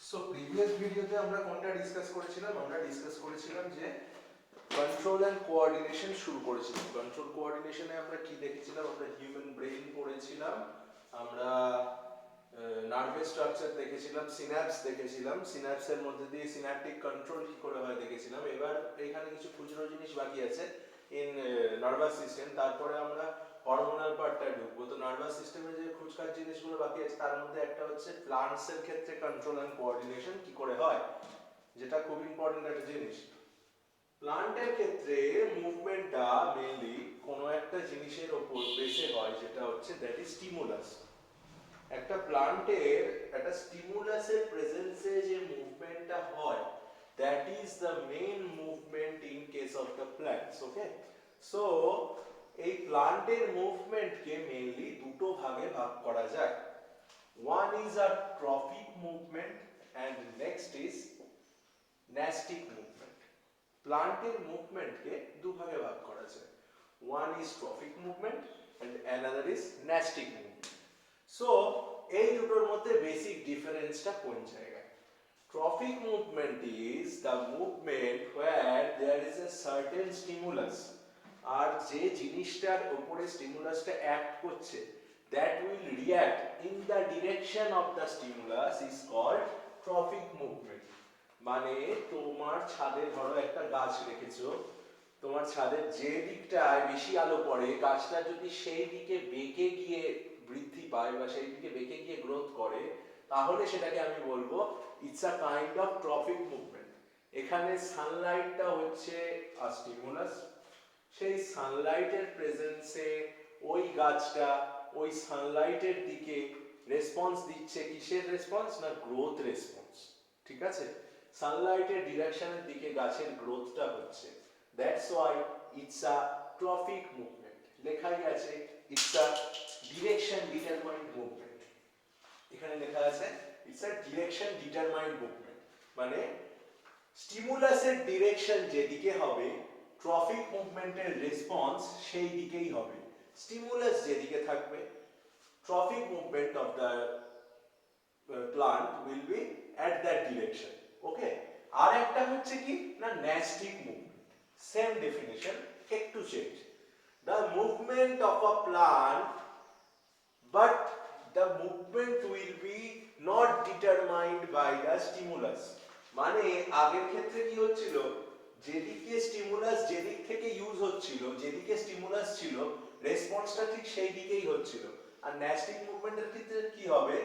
So previous ভিডিওতে আমরা কোনটা ডিসকাস করেছিলাম? আমরা ডিসকাস করেছিলাম যে কন্ট্রোল অ্যান্ড কোঅর্ডিনেশন শুরু করেছিলাম। কন্ট্রোল কোঅর্ডিনেশনে আমরা কি দেখেছিলাম? আমরা হিউম্যান ব্রেইন পড়েছিলাম, আমরা নার্ভাস স্ট্রাকচার দেখেছিলাম, সিন্যাপস দেখেছিলাম, সিন্যাপসের মধ্যে দিয়ে সিন্যাপটিক কন্ট্রোল কি করে হয় দেখেছিলাম। এবার এখানে কিছু খুচরো জিনিস বাকি আছে ইন নার্ভাস সিস্টেম। তারপরে আমরা হরমোনাল পার্টটা ঢুকবো। তো নার্ভাস সিস্টেমে যে খুচখাচ জিনিসগুলো বাকি আছে তার মধ্যে একটা হচ্ছে প্লান্টসের ক্ষেত্রে কন্ট্রোল অ্যান্ড কোঅর্ডিনেশন কি করে হয়, যেটা খুব ইম্পর্টেন্ট একটা জিনিস। প্লান্টের ক্ষেত্রে মুভমেন্টটা মেইনলি কোনো একটা জিনিসের উপর বেসে হয়, যেটা হচ্ছে দ্যাট ইজ স্টিমুলাস। একটা প্লান্টের একটা স্টিমুলাসের প্রেজেন্সে যে মুভমেন্টটা হয়, that is the main movement in case of the plants. Okay, so এই প্লান্টের মুভমেন্টকে মেইনলি দুটো ভাগে ভাগ করা যায়। One is a tropic movement and next is nastic movement. প্লান্টের মুভমেন্টকে দু ভাগে ভাগ করা যায়। One is tropic movement and another is nastic movement. So এই দুটোর মধ্যে বেসিক ডিফারেন্সটা কোন জায়গায়? Tropic movement is the movement where there is a certain stimulus, আর যে জিনিসটার উপরে স্টিমুলাসটা অ্যাক্ট করছে that will react in the direction of the stimulus is called trophic movement. মানে তোমার ছাদে ধরো একটা গাছ রেখেছো, তোমার ছাদের যে দিকটায় বেশি আলো পড়ে গাছটা যদি সেই দিকে বেঁকে গিয়ে বৃদ্ধি পায় বা সেই দিকে বেঁকে গিয়ে গ্রোথ করে, তাহলে সেটাকে আমি বলবো it's a kind of trophic movement. এখানে সানলাইটটা হচ্ছে আ স্টিমুলাস, সেই সানলাইটের প্রেজেন্সে ওই গাছটা ওই সানলাইটের দিকে রেসপন্স দিচ্ছে। কিসের রেসপন্স? না গ্রোথ রেসপন্স। ঠিক আছে, সানলাইটের ডিরেকশনের দিকে গাছের গ্রোথটা হচ্ছে। That's why it's a tropic movement. লেখাই আছে it's a direction determined movement. এখানে লেখা আছে it's a direction determined movement, মানে স্টিমুলাসের ডিরেকশন যেদিকে হবে ট্রফিক মুভমেন্টের রেসপন্স সেই দিকেই হবে। স্টিমুলাস যেদিকে থাকবে trophic movement of the plant will be at that direction. Okay, আর একটা হচ্ছে কি না ন্যাস্টিক মুভমেন্ট। সেম ডেফিনিশন, একটু change. The movement of a plant but the movement will be not determined by the stimulus. মানে আগের ক্ষেত্রে কি হচ্ছিল, যেদিকে স্টিমুলাস যেদিক থেকে ইউজ হচ্ছিল, যেদিকে স্টিমুলাস ছিল রেসপন্সটা ঠিক সেই দিকেই হচ্ছিল। আর ন্যাস্টিক মুভমেন্টের ক্ষেত্রে কি হবে,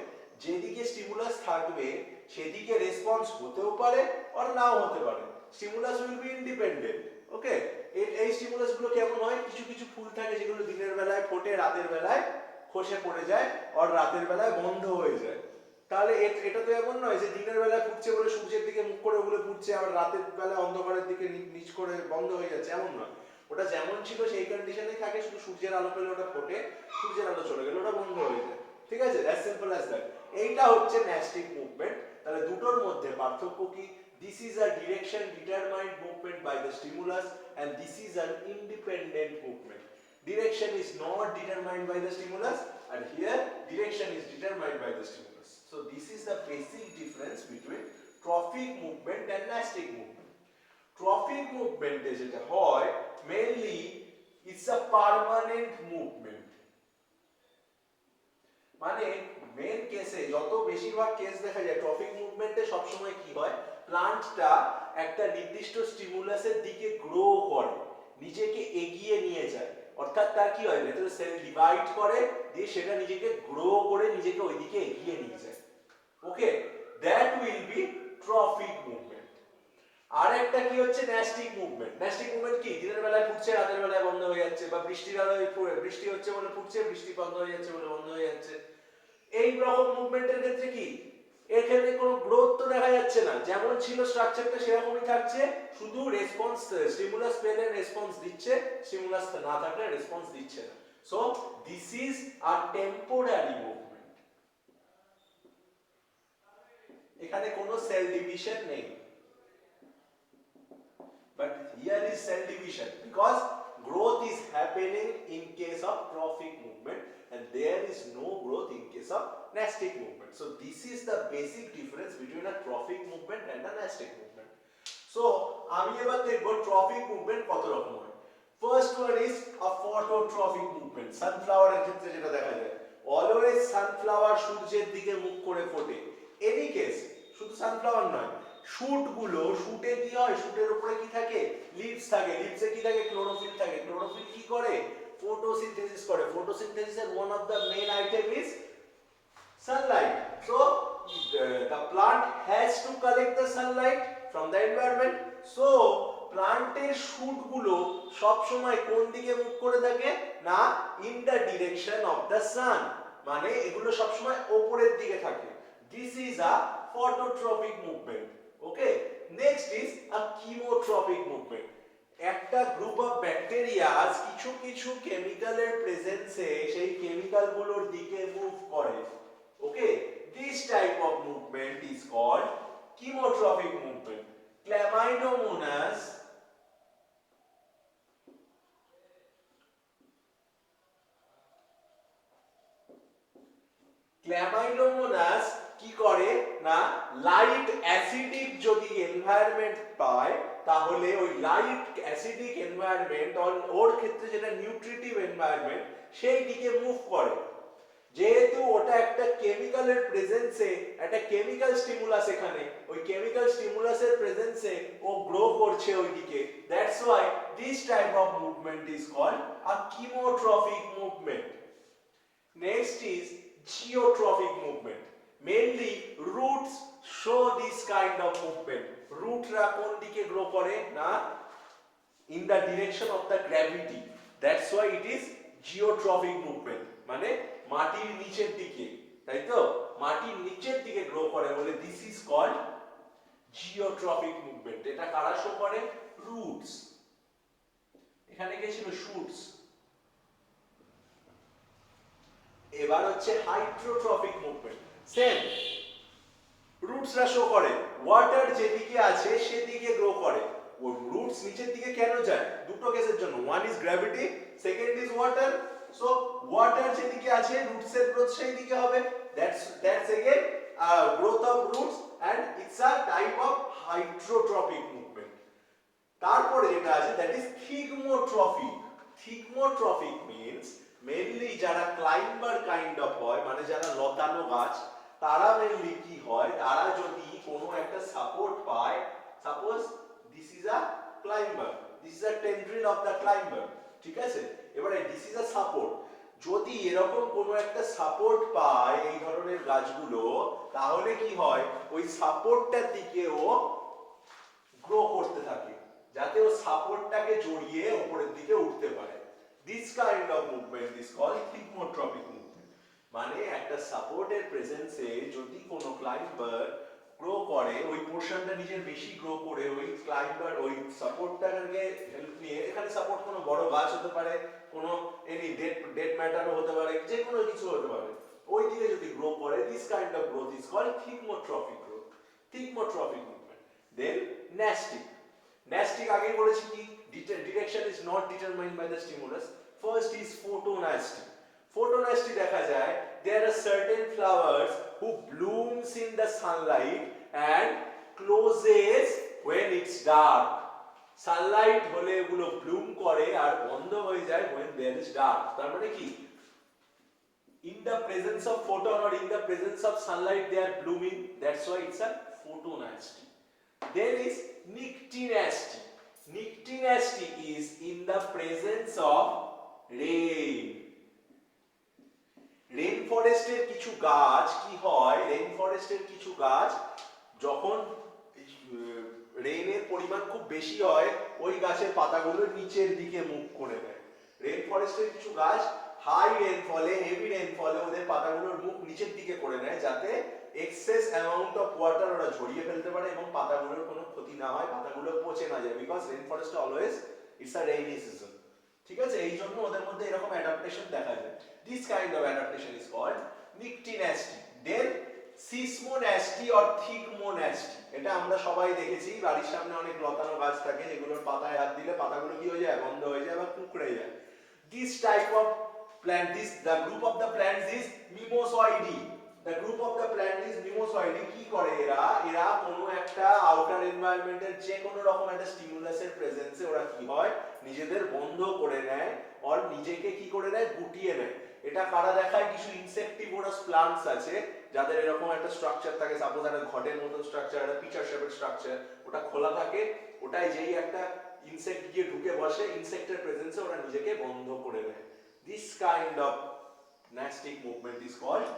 যেদিকে স্টিমুলাস থাকবে সেদিকে রেসপন্স হতেও পারে আর নাও হতে পারে। Stimulus will be independent. Okay, এই স্টিমুলাস গুলো কেমন হয়, কিছু কিছু ফুল থাকে যেগুলো দিনের বেলায় ফোটে, রাতের বেলায় খসে পড়ে যায় আর রাতের বেলায় বন্ধ হয়ে যায়। তাহলে এটা তো এমন নয় যে দিনের বেলায় ফুটছে বলে সূর্যের দিকে মুখ করে ওগুলো ফুটছে, আবার রাতের বেলায় অন্ধকারের দিকে নিচ করে বন্ধ হয়ে যাচ্ছে, এমন নয়। ওটা যেমন ছিল সেই কন্ডিশনেই থাকে, শুধু সূর্যের আলো পেলে ওটা ফোটে, সূর্যের আলো চলে গেলে ওটা বন্ধ হয়ে যায়। ঠিক আছে, অ্যাজ সিম্পল অ্যাজ দ্যাট। এইটা হচ্ছে ন্যাস্টিক মুভমেন্ট। তাহলে দুটোর মধ্যে পার্থক্য কি? This is a direction determined movement by the stimulus and this is an independent movement. Direction is not determined by the stimulus and here direction is determined by the stimulus. So this is the basic difference between trophic movement and nastic movement. Trophic movement যেটা হয় mainly it's a permanent movement. মানে main কেসে যত বেশিরভাগ case দেখা যায় trophic মুভমেন্টে সবসময় কি হয়, প্লান্টটা একটা নির্দিষ্ট স্টিমুলাসের দিকে গ্রো করে, নিজেকে এগিয়ে নিয়ে যায়। অর্থাৎ তার কি হয়, ভেতরে সেল ডিভাইড করে দিয়ে সেটা নিজেকে গ্রো করে নিজেকে ওইদিকে এগিয়ে নিয়ে যায়। Okay, that will be trophic movement. আর একটা কি হচ্ছে ন্যাস্টিক মুভমেন্ট। ন্যাস্টিক মুভমেন্ট কি, দিনের বেলায় ফুটছে রাতের বেলায় বন্ধ হয়ে যাচ্ছে, বা বৃষ্টির আলোয় বৃষ্টি হচ্ছে বলে ফুটছে, বৃষ্টি বন্ধ হয়ে যাচ্ছে বলে বন্ধ হয়ে যাচ্ছে। এই রকম মুভমেন্টের ক্ষেত্রে কি, এখানে কোনো গ্রোথ তো দেখা যাচ্ছে না, যেমন ছিল স্ট্রাকচারটা সেরকমই থাকছে, শুধু রেসপন্স স্টিমুলাস পেলে রেসপন্স দিচ্ছে, স্টিমুলাস না থাকলে রেসপন্স দিচ্ছে না। So this is a temporary movement. এখানে কোনো সেল ডিভিশন নেই, but here is cell division because growth is happening in case of trophic movement and there is no growth in case of nastic movement. So this is the basic difference between a trophic movement and a nastic movement. So আমি এবার দেখব trophic movement কত রকম হয়। First one is a phototrophic movement. সানফ্লাওয়ারের ক্ষেত্রে যেটা দেখা যায়, অলওয়েজ সানফ্লাওয়ার সূর্যের দিকে মুখ করে ফোটে। এনি কেস, শুধু সানফ্লাওয়ার নয়, শুট গুলো, শুটে কি হয়, শুটের উপরে কি থাকে, লিভস থাকে, লিভসে কি থাকে, ক্লোরোফিল থাকে। ক্লোরোফিল কি করে, ফটোসিনথেসিস করে। ফটোসিনথেসিসের one of the main item is sunlight. So the plant has to collect the sunlight from the environment. So প্লান্টের শুট গুলো সব সময় কোন দিকে মুখ করে থাকে না, in the direction of the sun, মানে এগুলো সব সময় উপরের দিকে থাকে। This is a phototropic movement. Okay, next is a chemotropic movement. একটা গ্রুপ অফ ব্যাকটেরিয়াস কিছু কিছু কেমিক্যালের প্রেজেন্সে সেই কেমিক্যাল গুলোর দিকে মুভ করে। Okay, this type of movement is called chemotropic movement. Chlamydomonas কি করে না, লাইট অ্যাসিডিক যদি এনভায়রনমেন্ট পায় তাহলে ওই লাইট অ্যাসিডিক এনভায়রনমেন্ট ওর ক্ষেত্রে যেটা নিউট্রিটিভ এনভায়রনমেন্ট সেই দিকে মুভ করে। যেহেতু ওটা একটা কেমিক্যালের প্রেজেন্সে, একটা কেমিক্যাল স্টিমুলাস, এখানে ওই কেমিক্যাল স্টিমুলাসের প্রেজেন্সে ও গ্রো করছে ওইদিকে। That's why this type of movement is called a chemotropic movement. Next is geotropic movement. Mainly roots show this kind of movement. রুটরা কোন দিকে গ্রো করে না, in the direction of the gravity. That's why it is geotropic movement, মানে মাটির নিচের দিকে, তাই তো, মাটির নিচের দিকে গ্রো করে বলে this is called geotropic movement. এটা কারা শো করে, রুটস। এখানে কি ছিল, শুটস। এবার হচ্ছে হাইড্রোট্রপিক মুভমেন্ট। সেম, রুটসরা শো করে ওয়াটার যেদিকে আছে সেদিকে গ্রো করে। ও রুটস নিচের দিকে কেন যায়, দুটো কেসের জন্য, one is gravity, second is water. So water যেদিকে আছে roots এর growth সেই দিকে হবে। That's again growth of roots and it's a type of hydrotropic movement. তারপরে যেটা আছে that is thigmotropic. Thigmotropic means mainly যারা climber kind of হয়, মানে যারা লতানো গাছ, তারা mainly কি হয়, তারা যদি কোনো একটা সাপোর্ট পায়, suppose this is a climber, this is a tendril of the climber, ঠিক আছে। এবারে দিস ইজ আ সাপোর্ট, যদি এরকম কোনো একটা সাপোর্ট পায় এই ধরনের গাছগুলো, তাহলে কি হয়, ওই সাপোর্টটার দিকে ও গ্রো করতে থাকে, যাতে ও সাপোর্টটাকে জড়িয়ে উপরের দিকে উঠতে পারে। This kind of movement is called thigmotropic movement. মানে একটা সাপোর্টের প্রেজেন্সে যদি কোনো ক্লাইম্বার গ্রো করে, ওই পোরশনটা নিজের বেশি গ্রো করে ওই ক্লাইম্বার ওই সাপোর্টটাকে হেল্প নিয়ে, এখানে সাপোর্ট কোনো বড় গাছ হতে পারে, কোনো এনি ডেড ম্যাটারও হতে পারে, যে কোনো কিছু হতে পারে, ওই দিকে যদি গ্রো করে, this kind of growth is called thigmotropic growth, thigmotropic movement. Then nastic. Nastic আগে বলেছি কি, direction is not determined by the stimulus. First is photonastic. Photonasty দেখা যায়, there are certain flowers who blooms in the sunlight and closes when it's dark. Sunlight হলে এগুলো Bloom করে আর বন্ধ হয়ে যায় when there is dark. তার মানে কি, in the presence of photon or in the presence of sunlight they are blooming, that's why it's a photonasty. Then is nyctinasty. Nyctinasty is in the presence of rain. Rain ফরেস্টের কিছু গাছ কি হয়, rain ফরেস্টের কিছু গাছ যখন রেইনের পরিমাণ খুব বেশি হয়, ওই গাছের পাতাগুলো নিচের দিকে মুখ করে দেয়। রেন ফরেস্টের কিছু গাছ হাই রেনফলে, হেভি রেনফলে ওদের পাতাগুলোর মুখ নিচের দিকে করে নেয়, যাতে এক্সেস অ্যামাউন্ট অফ ওয়াটার ওরা ঝরিয়ে ফেলতে পারে এবং পাতাগুলোর কোনো ক্ষতি না হয়, পাতাগুলো পচে না যায়, because rain forest always it's a rainy season. ঠিক আছে, এই জন্য ওদের মধ্যে এরকম অ্যাডাপ্টেশন দেখা যায়। This kind of adaptation is called nyctinasty. Then seismonasty or thigmonasty. এটা আমরা সবাই দেখেছি, বাড়ির সামনে অনেক লতানো গাছ থাকে, যেগুলোর পাতায় হাত দিলে পাতাগুলো কি হয়ে যায়, বন্ধ হয়ে যায় বা কুঁকড়ে যায়। This type of plant, the group of the plants is mimosoideae. The group of the plant is mimosoidy. কি করে এরা? এরা কোনো একটা আউটার এনভায়রনমেন্টের যে কোনো রকম একটা স্টিমুলাসের প্রেজেন্সে ওরা কি হয় নিজেদের বন্ধ করে নেয় আর নিজেকে কি করে নেয় গুটিয়ে নেয়। এটা কারা দেখায়? কিছু ইনসেক্টিভোরাস প্লান্টস আছে যাদের এরকম একটা স্ট্রাকচার থাকে, সাপোজ একটা ঘটের মতো স্ট্রাকচার, একটা পিচার শেপের স্ট্রাকচার, ওটা খোলা থাকে, ওটাই যেই একটা ইনসেক্ট গিয়ে ঢুকে বসে, ইনসেক্টের প্রেজেন্সে ওরা নিজেকে বন্ধ করে নেয়। This kind of nastic movement is called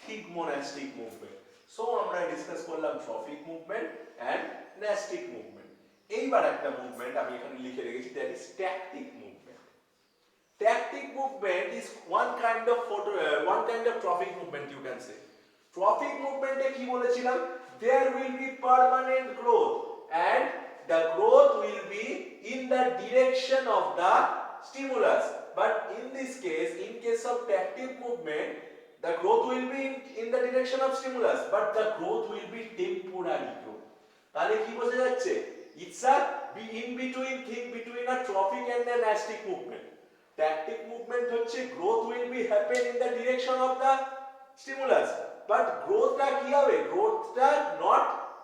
thigmonastic movement. So আমরা ডিসকাস করলাম tropic movement and nastic movement. এইবার একটা মুভমেন্ট আমি এখানে লিখে রেখেছি, that is tactic movement. Tactic movement is one kind of trophic movement, you can say. Trophic movement এ কি বলেছিলাম? There will be permanent growth and the growth will be in the direction of the stimulus. But in this case, in case of tactic movement, the growth will be in the direction of stimulus, but the growth will be temporary growth. তাহলে কি বোঝা যাচ্ছে? It's a in between thing between a trophic and a nastic movement. Tactic movement হচ্ছে growth will be happen in the direction of the stimulus, but growth টা কি হবে? growth টা not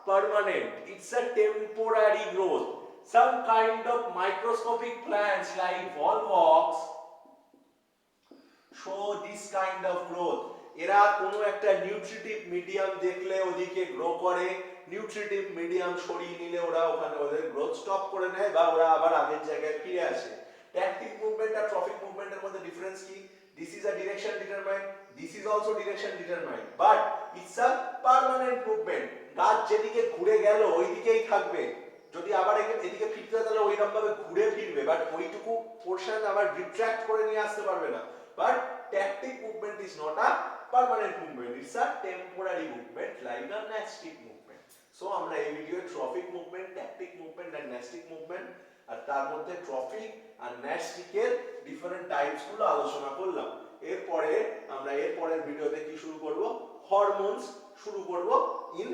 permanent, it's a temporary growth. Some kind of microscopic plants like volvox show this kind of growth. এরা কোনো একটা nutritive medium দেখলে ওদিকে grow করে, নিউট্রিটিভ মিডিয়াম সরিয়ে নিলে ওরা ওখানে ওদের গ্রোথ স্টপ করে নেয় বা ওরা আবার আগের জায়গায় ফিরে আসে। ট্যাকটিক মুভমেন্ট আর ট্রফিক মুভমেন্টের মধ্যে ডিফারেন্স কি? This is a direction determined, this is also direction determined, but it's a permanent movement. গাছ যেদিকে ঘুরে গেল ওই দিকেই থাকবে, যদি আবার এদিকে ফিরতে হয় তাহলে ওইরকম ভাবে ঘুরে ফিরবে, বাট ওইটুকু পোরশন আবার রিট্রাক্ট করে নিয়ে আসতে পারবে না। But tactic movement is not a permanent movement, it's a temporary movement like a nastic movement. So আমরা এই ভিডিওয়ে trophic movement, tactic movement and nastic movement আর তার মধ্যে ট্রফিক আর ন্যাস্টিকের ডিফারেন্ট টাইপস গুলো আলোচনা করলাম। এরপরে আমরা এরপরের ভিডিওতে কি শুরু করব? হরমোনস শুরু করব ইন